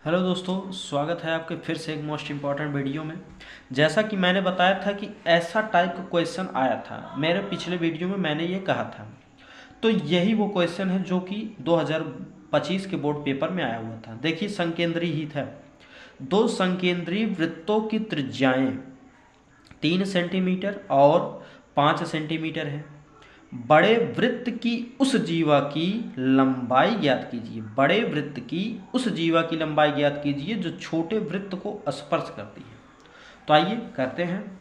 Hello दोस्तों, स्वागत है आपके फिर से एक मोस्ट इम्पॉर्टेंट वीडियो में। जैसा कि मैंने बताया था कि ऐसा टाइप का क्वेश्चन आया था, मेरे पिछले वीडियो में मैंने ये कहा था। तो यही वो क्वेश्चन है जो कि 2025 के बोर्ड पेपर में आया हुआ था। देखिए, संकेंद्री ही था। दो संकेंद्री वृत्तों की त्रिज्याएं 3 सेंटीमीटर और 5 सेंटीमीटर है। बड़े वृत्त की उस जीवा की लंबाई ज्ञात कीजिए। बड़े वृत्त की उस जीवा की लंबाई ज्ञात कीजिए जो छोटे वृत्त को स्पर्श करती है। तो आइए करते हैं।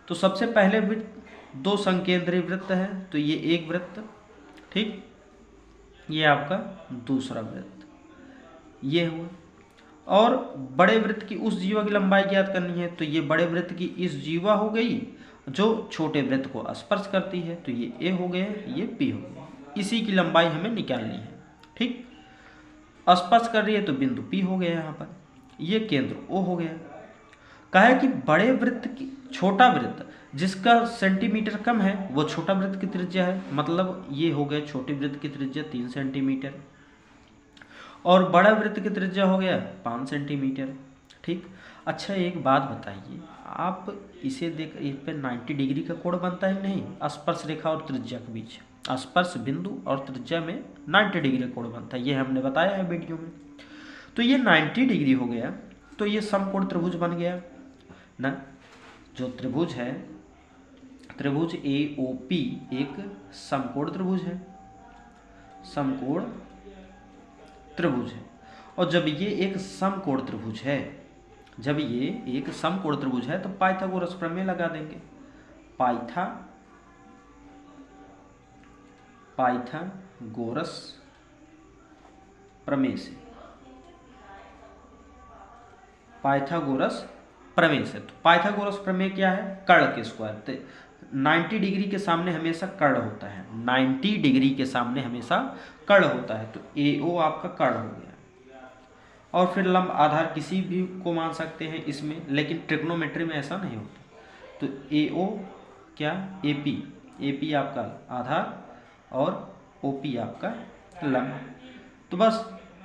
तो सबसे पहले वृत्त, दो संकेंद्री वृत्त है, तो ये एक वृत्त, ठीक, ये आपका दूसरा वृत्त, ये हुआ। और बड़े वृत्त की उस जीवा की लंबाई ज्ञात करनी है, तो ये बड़े वृत्त की इस जीवा हो गई जो छोटे वृत्त को स्पर्श करती है, तो ये ए हो गया, ये पी हो गया। इसी की लंबाई हमें निकालनी है, ठीक। स्पर्श कर रही है तो बिंदु पी हो गया यहाँ पर, ये केंद्र ओ हो गया। कहा है कि बड़े वृत्त की छोटा वृत्त जिसका सेंटीमीटर कम है वो छोटा वृत्त की त्रिज्या है, मतलब ये हो गया छोटे वृत्त की त्रिज्या 3 सेंटीमीटर और बड़ा वृत्त की त्रिज्या हो गया 5 सेंटीमीटर, ठीक। अच्छा, एक बात बताइए, आप इसे देख, इस पे 90 डिग्री का कोण बनता है नहीं? स्पर्श रेखा और त्रिज्या के बीच, स्पर्श बिंदु और त्रिज्या में 90 डिग्री कोण बनता है, ये हमने बताया है वीडियो में। तो ये 90 डिग्री हो गया, तो ये समकोण त्रिभुज बन गया ना। जो त्रिभुज है, त्रिभुज AOP एक समकोण त्रिभुज है, समकोण त्रिभुज है। और जब ये एक समकोण त्रिभुज है, जब ये एक समकोण त्रिभुज है तो पाइथागोरस प्रमेय लगा देंगे। पाइथागोरस प्रमेय से, पाइथागोरस प्रमेय से। तो पाइथागोरस प्रमेय क्या है? कर्ण के स्क्वायर। 90 डिग्री के सामने हमेशा कर्ण होता है, 90 डिग्री के सामने हमेशा कर्ण होता है, तो AO आपका कर्ण हो गया। और फिर लंब आधार किसी भी को मान सकते हैं इसमें, लेकिन ट्रिग्नोमेट्री में ऐसा नहीं होता। तो AO क्या, AP आपका आधार और OP आपका लंब। तो बस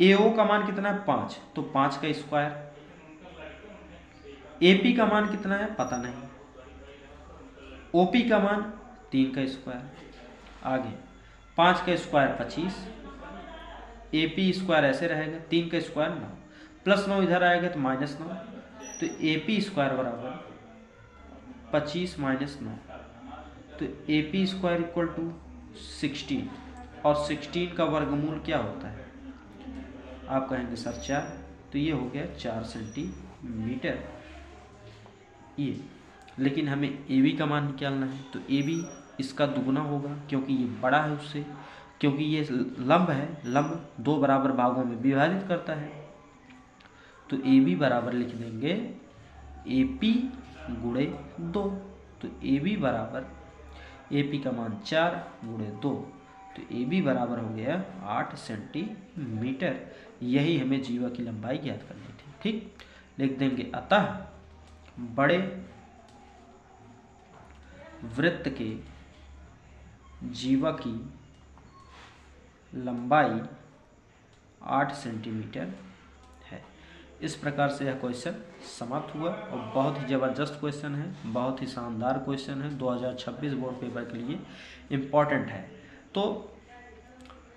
AO का मान कितना है? 5, तो 5 का स्क्वायर। AP का मान कितना है? पता नहीं। OP का मान 3 का स्क्वायर। आगे 5 का स्क्वायर 25, AP स्क्वायर ऐसे रहेगा, 3 का स्क्वायर 9, प्लस 9 इधर आएगा तो -9, तो AP स्क्वायर बराबर 25 माइनस 9, तो AP स्क्वायर इक्वल टू 16, और 16 का वर्गमूल क्या होता है? आप कहेंगे सर 4, तो ये हो गया 4 सेंटीमीटर ये। लेकिन हमें AB का मान निकालना है, तो AB इसका दुगुना होगा क्योंकि ये बड़ा है उससे, क्योंकि ये लंब है, लंब 2 बराबर भागों में विभाजित करता है। तो AB बराबर लिख देंगे AP गुणे 2, तो AB बराबर, AP का मान 4 गुणे 2, तो AB बराबर हो गया 8 सेंटीमीटर। यही हमें जीवा की लंबाई ज्ञात करनी थी, ठीक। लिख देंगे अतः बड़े वृत्त के जीवा की लंबाई 8 सेंटीमीटर है। इस प्रकार से यह क्वेश्चन समाप्त हुआ और बहुत ही ज़बरदस्त क्वेश्चन है, बहुत ही शानदार क्वेश्चन है, 2026 बोर्ड पेपर के लिए इम्पॉर्टेंट है। तो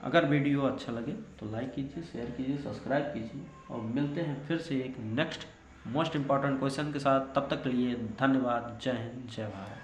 अगर वीडियो अच्छा लगे तो लाइक कीजिए, शेयर कीजिए, सब्सक्राइब कीजिए, और मिलते हैं फिर से एक नेक्स्ट मोस्ट इम्पॉर्टेंट क्वेश्चन के साथ। तब तक के लिए धन्यवाद। जय हिंद, जय भारत।